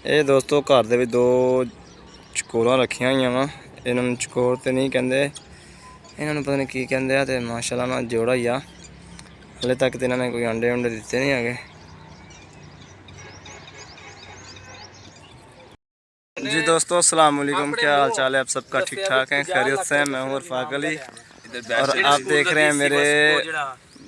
ਇਹ ਦੋਸਤੋ घर ਦੇ ਵਿੱਚ दो चकोर रखिया हुई वा। इन्होंने चकोर तो नहीं कहते, इन्होंने पता नहीं की कहते हैं। तो माशाल्लाह ना जोड़ा ही आ, हले तक तो इन्होंने कोई अंडे उंडे दिते नहीं है। जी दोस्तों अस्सलाम वालेकुम, क्या हाल चाल है? आप सबका ठीक ठाक है, खैरियत से हैं? मैं हूँ इरफाक अली और आप देख रहे हैं मेरे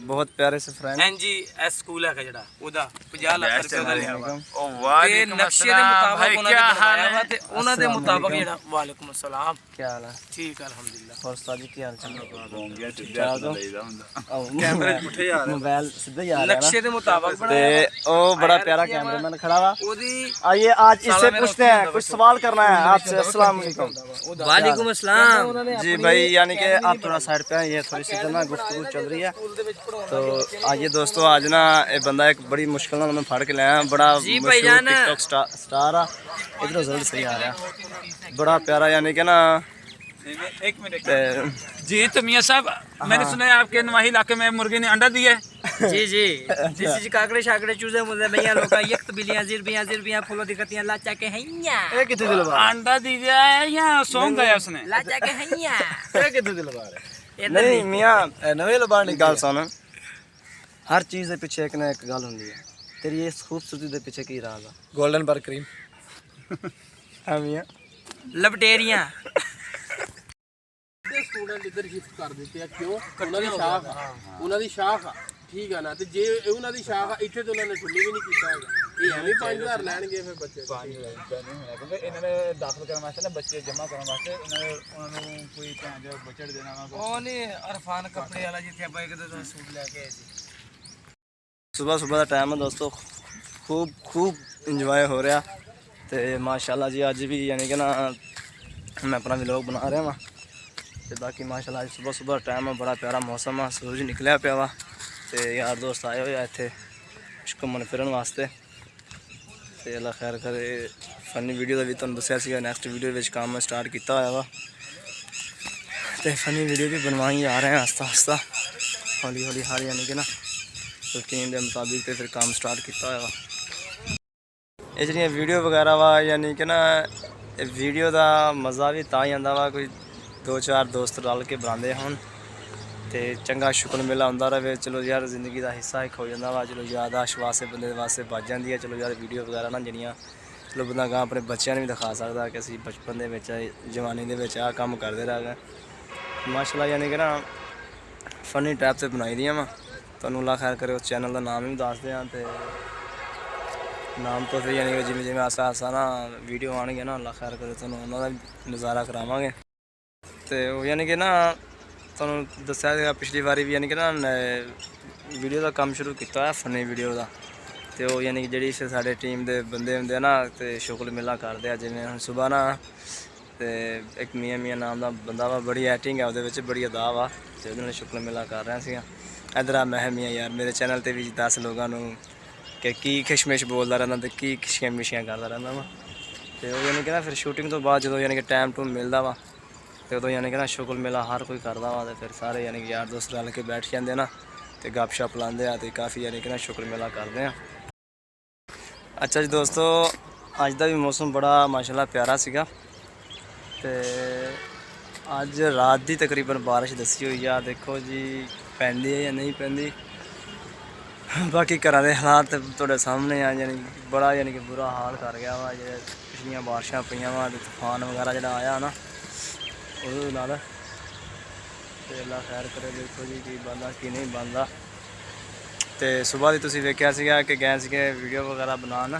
बहुत प्यारे से फ्रेंड NGS स्कूल है जेड़ा ओदा 50 लाख रुपए दा लिया वा। ओ वालेकुम अस्सलाम भाई, क्या हाल है? ते उना दे मुताबिक जेड़ा वालेकुम अस्सलाम, क्या हाल है? ठीक है अल्हम्दुलिल्लाह। और उस्ताद जी क्या हाल चाल है? कैमरे पुठे यार मोबाइल सीधा ही आ रहा है नक्शे दे मुताबिक ना। बनाया ते ओ बड़ा प्यारा कैमरामैन खड़ा हुआ। ओदी आइए आज इससे पूछते हैं, कुछ सवाल करना है आपसे। अस्सलाम वालेकुम। वालेकुम अस्सलाम जी भाई, यानी कि आप थोड़ा साइड पे हैं, ये थोड़ी सी ना गुफ्तगू चल रही है। तो आइए दोस्तों, आज ना ये बंदा एक बड़ी मुश्किल ना मैं फड़ के लाया, बड़ा मशहूर टिकटॉक स्टार आ। इधर रिजल्ट सही आ रहा है, बड़ा प्यारा, यानी कि ना। एक मिनट जी। तो मियां साहब, मैंने सुना है आपके नवाही इलाके में मुर्गे ने अंडा दिया है। जी जी दिस इज काकड़े शाकड़े चूजे मुझे भैया लोका यक्त बिलियां जिरबियां फूलों दिखतियां लाचा के हैया ये कितने दिल बार अंडा दिया है या सौंग गया उसने? लाचा के हैया ये कितने दिल बार है? नहीं मियां नवे लबार नहीं गल सुन, हर चीज़ के पीछे एक ना एक गल होंदी है। तेरी इस खूबसूरती के पीछे की राज है? गोल्डन बर क्रीम। हाँ मियां लपटेरियां स्टूडेंट इधर शिफ्ट कर देते हैं, क्यों? उन्होंने शाख उन्होंने शाख ठीक है ना, तो जे उन्होंने शाख इतने तो उन्होंने ठुल्ली भी नहीं किया है। ये एवं 5000 लैणगे फिर बच्चे क्योंकि इन्होंने दाखिल करने वास्ते ना बच्चे जमा करने वास्ते उन्होंने कोई भैन जो बजट देना वा। ओ नहीं अरफान कपड़े वाला जिथे आप एक दो सूट लेके आए थे। सुबह सुबह का टाइम है दोस्तों, खूब इंजॉय हो रहा। तो माशाल्लाह जी अज भी यानी कि ना मैं अपना व्लॉग बना रहा वहाँ। तो बाकी माशाल्लाह सुबह सुबह टाइम है, बड़ा प्यारा मौसम है, सूरज निकलिया पिया वा। तो यार दोस्त आए हुए इतने घूमन फिरन वास्ते। तो अल्लाह खैर करे। फनी वीडियो का भी तुहानूं दस्सिया सीगा, नैक्सट वीडियो में काम मैं स्टार्ट किया हुआ वा। तो फनी वीडियो भी बनवाई जा रहे हैं आस्ता आस्ता, हौली हौली हर यानी कि ना रूटीन के मुताबिक। तो फिर काम स्टार्ट किया हुआ। ये जी वीडियो वगैरह वा, यानी कि ना वीडियो का मज़ा भी तां ही आंदा वा कोई दो चार दोस्त रल के बनाते होन तो चंगा शुक्र मेला होंदा रहे। चलो यार जिंदगी का हिस्सा एक हो जाता वा। चलो यादाश्त वास्ते बंदे वास्ते बच जाती है। चलो यार वीडियो वगैरह ना जड़ियाँ चलो बंदा गां अपने बच्चों भी दिखा सकता कि असीं बचपन के जवानी के आ काम करते रह गए माशाल्लाह। यानी कि ना फनी टाइप से बनाई दियाँ वा। तुहानूं अल्लाह खैर करे। उस चैनल का नाम भी दसदे हैं, तो नाम तो फिर यानी कि जिमें जिमें आसा आसा ना वीडियो आएंगे ना, अल्लाह खैर करे तुहानूं उन्होंने नज़ारा करावांगे। तो यानी कि ना तुहानूं दस्सिया पिछली बारी भी यानी कि ना वीडियो का काम शुरू किया है, फनी वीडियो का। तो यानी कि जी साढ़े टीम के बंदे होंगे ना, तो शुक्र मेला करते हैं। जिमें हम सुबह ना तो एक मियाँ नाम का बंदा वा, बड़ी एक्टिंग है वो, बड़ी अदा वा। तो वो शुक्र मेला कर रहे थे। इधर आ मैं मियाँ यार मेरे चैनल पर भी 10 लोगों कि की खिशमिश बोलता रहना तो की खिशियाँ मिशियाँ करता रहना वा। तो यानी कि ना फिर शूटिंग तो बाद जो यानी कि टाइम टूम मिलता वा, तो उदों यानी कि ना शुक्र मेला हर कोई करता वा। तो फिर सारे यानी कि यार दोस्त रल के बैठ जाते ना, तो गप शप लाते हैं, तो काफ़ी यानी कि ना शुक्र मेला करते हैं। अच्छा जी दोस्तों, अज का भी मौसम बड़ा माशाल्लाह प्यारा सीगा। तो अज रात की तकरीबन बारिश दसी हुई है। देखो जी पैंदी है या नहीं पैंदी, बाकी घर के हालात थोड़े सामने आ। यानी बड़ा यानी कि बुरा हाल कर गया वा। जो पिछलियाँ बारिशां पईयां वा, तूफान वगैरह जो आया ना वो नाल। तो अल्लाह खैर करे। देखो जी की बनता की नहीं बनता। तो सुबह की तुसीं वेख्या सीगा कि गए सीगे वीडियो वगैरह बनाना।